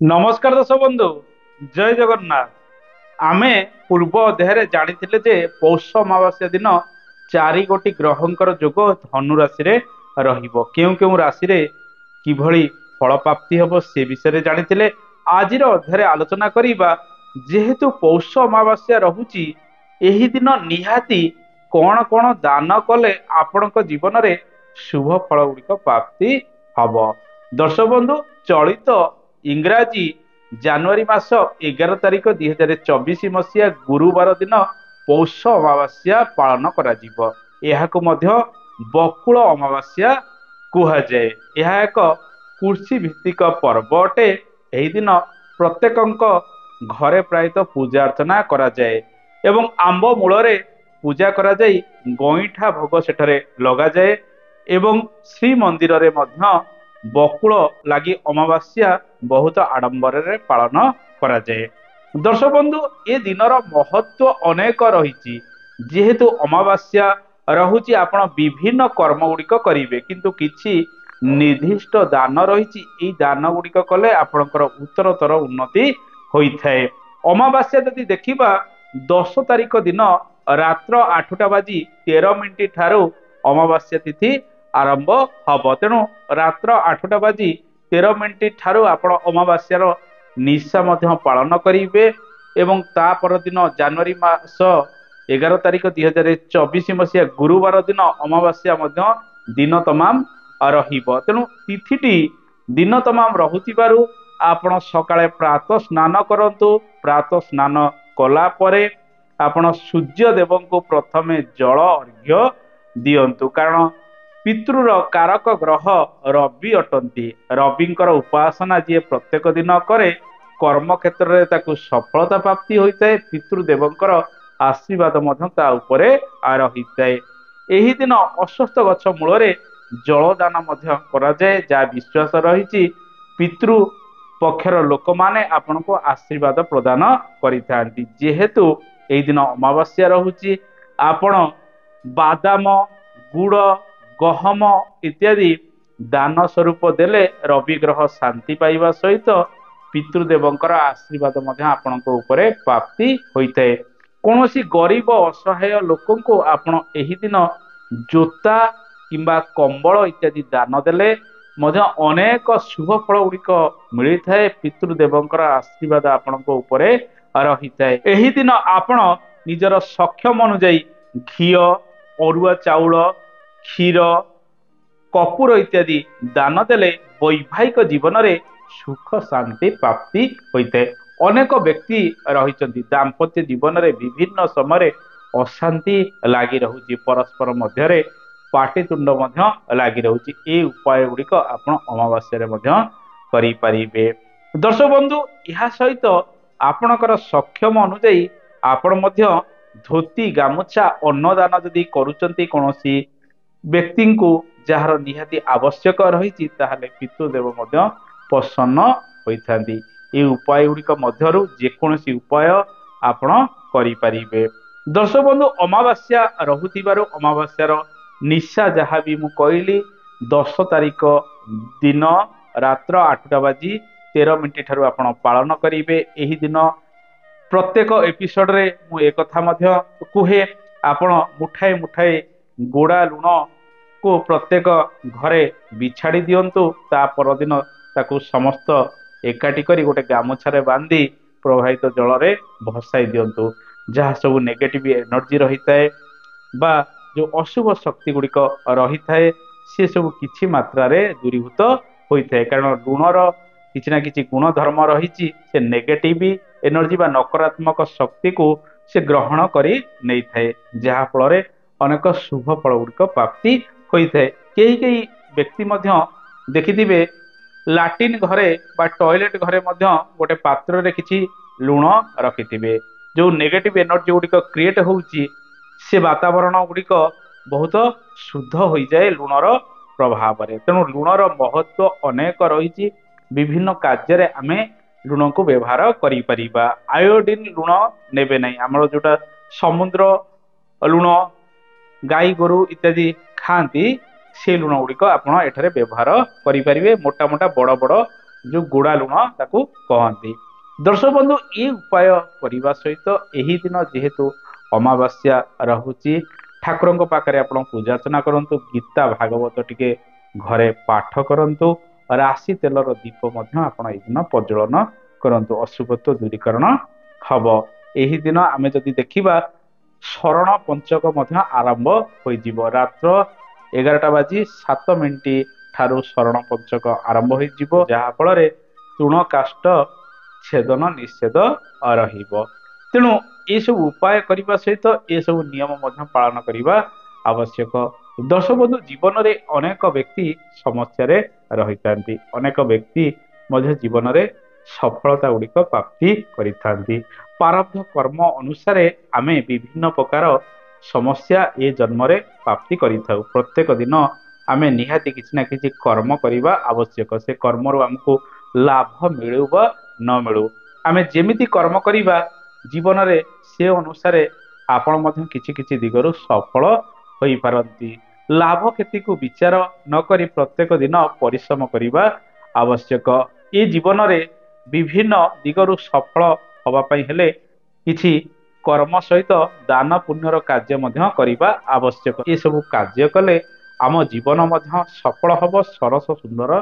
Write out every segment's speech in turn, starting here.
नमस्कार दर्शक बंधु। जय जगन्नाथ। आमे पूर्व अध्याय जानी जे पौष अमावास्या दिन चारि गोटी ग्रहंकर जोग धनु राशि रे रहिबो। केउ केउ राशि रे किभଳି फल प्राप्ति हबो से विषय जानी आजिर अध्याय आलोचना करिबा। जेहेतु पौष अमावास्या रहुची एही दिन निहाती कौन कौन दान कले आपणक जीवन रे शुभ फल गुड़िक प्राप्ति हब। दर्शक बंधु, चलित इंग्राजी ଜାନୁଆରୀ ମାସ 11 ତାରିଖ 2024 ମସିହା ଗୁରୁବାର ଦିନ ପୌଷ ଅମାବାସ୍ୟା ପାଳନ କରାଯିବ। ଏହାକୁ ମଧ୍ୟ ବକୁଳ ଅମାବାସ୍ୟା କୁହାଯାଏ। ଏହା ଏକ କୃଷି ଭିତ୍ତିକ ପର୍ବ ଅଟେ। ଏହି ଦିନ ପ୍ରତ୍ୟେକଙ୍କ ଘରେ ପ୍ରାୟତଃ ପୂଜା ଅର୍ଚ୍ଚନା କରାଯାଏ ଏବଂ ଆମ୍ବ ମୂଳରେ ପୂଜା କରାଯାଇ ଗଇଁଠା ଭୋଗ ସେଠାରେ ଲଗାଯାଏ ଏବଂ ଶ୍ରୀମନ୍ଦିରରେ ମଧ୍ୟ ବକୁଳ ଲାଗି ଅମାବାସ୍ୟା ବହୁତ ଆଡମ୍ବରରେ ପାଳନ କରାଯାଏ। ଦର୍ଶକ ବନ୍ଧୁ, ଏ ଦିନର ମହତ୍ଵ ଅନେକ ରହିଛି। ଯେହେତୁ ଅମାବାସ୍ୟା ରହୁଛି ଆପଣ ବିଭିନ୍ନ କର୍ମ ଗୁଡିକ କରିବେ, କିନ୍ତୁ କିଛି ନିର୍ଦ୍ଦିଷ୍ଟ ଦାନ ରହିଛି। ଏଇ ଦାନ ଗୁଡିକ କଲେ ଆପଣଙ୍କର ଉତ୍ତରତର ଉନ୍ନତି ହୋଇଥାଏ। ଅମାବାସ୍ୟା ଯଦି ଦେଖିବା 10 ତାରିଖ ଦିନ ରାତ୍ର 8:13 ଠାରୁ ଅମାବାସ୍ୟା ତିଥି ଆରମ୍ଭ ହବ। ତେଣୁ ରାତ୍ର 8:13 ଠାରୁ ଆପଣ ଅମାବାସ୍ୟାର ନିଶା ମଧ୍ୟ ପାଳନ କରିବେ ଏବଂ ତା ପରଦିନ ଜାନୁଆରୀ ମାସ 11 ତାରିଖ 2024 ମସିହା ଗୁରୁବାର ଦିନ ଅମାବାସ୍ୟା ମଧ୍ୟ ଦିନ ତମାମ ରହିବ। ତେଣୁ ତିଥିଟି ଦିନ ତମାମ ରହୁଥିବାରୁ ଆପଣ ସକାଳେ ପ୍ରାତଃ ସ୍ନାନ କରନ୍ତୁ। ପ୍ରାତଃ ସ୍ନାନ କଲା ପରେ ଆପଣ ସୂର୍ଯ୍ୟ ଦେବଙ୍କୁ ପ୍ରଥମେ ଜଳ ଅର୍ଘ୍ୟ ଦିଅନ୍ତୁ, କାରଣ ପିତୃର କାରକ ଗ୍ରହ ରବି ଅଟନ୍ତି। ରବିଙ୍କର ଉପାସନା ଯିଏ ପ୍ରତ୍ୟେକ ଦିନ କରେ କର୍ମ କ୍ଷେତ୍ରରେ ତାକୁ ସଫଳତା ପ୍ରାପ୍ତି ହୋଇଥାଏ। ପିତୃଦେବଙ୍କର ଆଶୀର୍ବାଦ ମଧ୍ୟ ତା ଉପରେ ରହିଥାଏ। ଏହି ଦିନ ଅଶ୍ୱତ୍ଥ ଗଛ ମୂଳରେ ଜଳଦାନ ମଧ୍ୟ କରାଯାଏ, ଯାହା ବିଶ୍ୱାସ ରହିଛି ପିତୃ ପକ୍ଷର ଲୋକମାନେ ଆପଣଙ୍କୁ ଆଶୀର୍ବାଦ ପ୍ରଦାନ କରିଥାନ୍ତି। ଯେହେତୁ ଏହି ଦିନ ଅମାବାସ୍ୟା ରହୁଛି, ଆପଣ ବାଦାମ, ଗୁଡ଼, ଗହମ ଇତ୍ୟାଦି ଦାନ ସ୍ୱରୂପ ଦେଲେ ରବି ଗ୍ରହ ଶାନ୍ତି ପାଇବା ସହିତ ପିତୃଦେବଙ୍କର ଆଶୀର୍ବାଦ ମଧ୍ୟ ଆପଣଙ୍କ ଉପରେ ପ୍ରାପ୍ତି ହୋଇଥାଏ। କୌଣସି ଗରିବ ଅସହାୟ ଲୋକଙ୍କୁ ଆପଣ ଏହି ଦିନ ଜୋତା କିମ୍ବା କମ୍ବଳ ଇତ୍ୟାଦି ଦାନ ଦେଲେ ମଧ୍ୟ ଅନେକ ଶୁଭ ଫଳ ଗୁଡିକ ମିଳିଥାଏ। ପିତୃଦେବଙ୍କର ଆଶୀର୍ବାଦ ଆପଣଙ୍କ ଉପରେ ରହିଥାଏ। ଏହି ଦିନ ଆପଣ ନିଜର ସକ୍ଷମ ଅନୁଯାୟୀ ଘିଅ, ଅରୁଆ ଚାଉଳ, କ୍ଷୀର, କପୁର ଇତ୍ୟାଦି ଦାନ ଦେଲେ ବୈବାହିକ ଜୀବନରେ ସୁଖ ଶାନ୍ତି ପ୍ରାପ୍ତି ହୋଇଥାଏ। ଅନେକ ବ୍ୟକ୍ତି ରହିଛନ୍ତି ଦାମ୍ପତ୍ୟ ଜୀବନରେ ବିଭିନ୍ନ ସମୟରେ ଅଶାନ୍ତି ଲାଗି ରହୁଛି, ପରସ୍ପର ମଧ୍ୟରେ ପାଟିତୁଣ୍ଡ ମଧ୍ୟ ଲାଗି ରହୁଛି। এই ଉପାୟ ଗୁଡିକ ଆପଣ ଅମାବାସ୍ୟାରେ ମଧ୍ୟ କରିପାରିବେ। ଦର୍ଶକ ବନ୍ଧୁ, ଏହା ସହିତ ଆପଣଙ୍କର ସକ୍ଷମ ଅନୁଯାୟୀ ଆପଣ ମଧ୍ୟ ଧୋତି, ଗାମୁଛା, ଅନ୍ନଦାନ ଯଦି କରୁଛନ୍ତି କୌଣସି ବ୍ୟକ୍ତିଙ୍କୁ ଯାହାର ନିହାତି ଆବଶ୍ୟକ ରହିଛି, ତାହେଲେ ପିତୃଦେବ ମଧ୍ୟ ପ୍ରସନ୍ନ ହୋଇଥାନ୍ତି। ଏହି ଉପାୟ ଗୁଡିକ ମଧ୍ୟରୁ ଯେକୌଣସି ଉପାୟ ଆପଣ କରିପାରିବେ। ଦର୍ଶକ ବନ୍ଧୁ, ଅମାବାସ୍ୟା ରହୁଥିବାରୁ ଅମାବାସ୍ୟାର ନିଶା ଯାହା ବି ମୁଁ କହିଲି 10 ତାରିଖ ଦିନ ରାତ୍ର 8:13 ଠାରୁ ଆପଣ ପାଳନ କରିବେ। ଏହି ଦିନ ପ୍ରତ୍ୟେକ ଏପିସୋଡରେ ମୁଁ ଏକଥା ମଧ୍ୟ କୁହେ, ଆପଣ ମୁଠାଏ ମୁଠାଏ ଗୋଡା ଲୁଣ କୁ ପ୍ରତ୍ୟେକ ଘରେ ବିଛାଡ଼ି ଦିଅନ୍ତୁ। ତା ପରଦିନ ତାକୁ ସମସ୍ତ ଏକାଠି କରି ଗୋଟେ ଗାମୁଛାରେ ବାନ୍ଧି ପ୍ରବାହିତ ଜଳରେ ଭସାଇ ଦିଅନ୍ତୁ। ଯାହା ସବୁ ନେଗେଟିଭ ଏନର୍ଜି ରହିଥାଏ ବା ଯୋଉ ଅଶୁଭ ଶକ୍ତି ଗୁଡିକ ରହିଥାଏ ସେ ସବୁ କିଛି ମାତ୍ରାରେ ଦୂରୀଭୂତ ହୋଇଥାଏ। କାରଣ ଲୁଣର କିଛି ନା କିଛି ଗୁଣ ଧର୍ମ ରହିଛି। ସେ ନେଗେଟିଭ ଏନର୍ଜି ବା ନକାରାତ୍ମକ ଶକ୍ତିକୁ ସେ ଗ୍ରହଣ କରି ନେଇଥାଏ, ଯାହା ଫଳରେ ଅନେକ ଶୁଭ ଫଳ ଗୁଡିକ ପ୍ରାପ୍ତି ହୋଇଥାଏ। କେହି କେହି ବ୍ୟକ୍ତି ମଧ୍ୟ ଦେଖିଥିବେ ଲାଟିନ୍ ଘରେ ବା ଟଏଲେଟ ଘରେ ମଧ୍ୟ ଗୋଟେ ପାତ୍ରରେ କିଛି ଲୁଣ ରଖିଥିବେ। ଯୋଉ ନେଗେଟିଭ ଏନର୍ଜି ଗୁଡିକ କ୍ରିଏଟ ହଉଛି ସେ ବାତାବରଣ ଗୁଡିକ ବହୁତ ଶୁଦ୍ଧ ହୋଇଯାଏ ଲୁଣର ପ୍ରଭାବରେ। ତେଣୁ ଲୁଣର ମହତ୍ଵ ଅନେକ ରହିଛି। ବିଭିନ୍ନ କାର୍ଯ୍ୟରେ ଆମେ ଲୁଣକୁ ବ୍ୟବହାର କରିପାରିବା। ଆୟୋଡିନ ଲୁଣ ନେବେ ନାହିଁ। ଆମର ଯୋଉଟା ସମୁଦ୍ର ଲୁଣ ଗାଈ ଗୋରୁ ଇତ୍ୟାଦି ଖାଆନ୍ତି, ସେ ଲୁଣ ଗୁଡିକ ଆପଣ ଏଠାରେ ବ୍ୟବହାର କରିପାରିବେ। ମୋଟା ମୋଟା ବଡ ବଡ जो गुड़ा लुण ताकू कहती। दर्शक बंधु ये उपाय करने सहित यही दिन जेहेतु अमावास्या रहुची ठाकुर पाखे आप पूजा अर्चना करूँ, गीता भागवत टिके घरे पाठ करूँ, राशि तेलर दीप दिन प्रज्वलन करंतु, अशुभत्व दूरीकरण हम। यही दिन आमे जदि देखिबा शरण पंचक आरंभ हो रात्र 11:07 ठारू शरण पंचक आरंभ हो जहा फल तृण काष्ट छेदन निषेध रहिबो। तेणु ये सब उपाय करने सहित ये सब नियम पालन करने आवश्यक। दर्शक बंधु जीवन में अनेक व्यक्ति समस्या रही था, अनेक व्यक्ति जीवन में सफलता गुड़िक प्राप्ति करिथांती। प्रारब्ध कर्म अनुसार आमे विभिन्न प्रकार समस्या ये जन्म रे प्राप्ति करिथाउ। प्रत्येक दिन आमे निहाती किछि ना किछि कर्म करिबा आवश्यक। से कर्म रो हमको लाभ मिलू बा न मिलू, आमे जेमिति कर्म करिबा जीवन रे से अनुसार आपण मध्य किछि किछि दिगरु सफल होई पारंती। लाभ क्षति को विचार न करी प्रत्येक दिन परिश्रम करिबा आवश्यक। ये जीवन रे विभिन्न दिगरु सफल हवा पई हेले किछि कर्म सहित दान पुण्यर कार्य मध्य करिबा आवश्यक। ये सब कार्य कले आम जीवन मध्य सफल हब, सरस सुंदर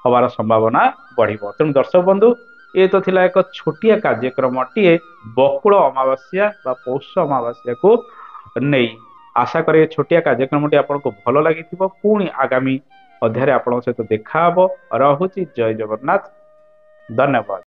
हवार संभावना बढ़िबो। तेणु दर्शक बंधु ये तो थिला एक छोटिया कार्यक्रम टीए बकुल अमावास्या बा पौष अमावास्या को नहीं। आशा करे छोटिया कार्यक्रम टी आपको भल लगी। पुणी आगामी अध्याय आपन सहित देखा हबो। रहुची जय जगन्नाथ, धन्यवाद।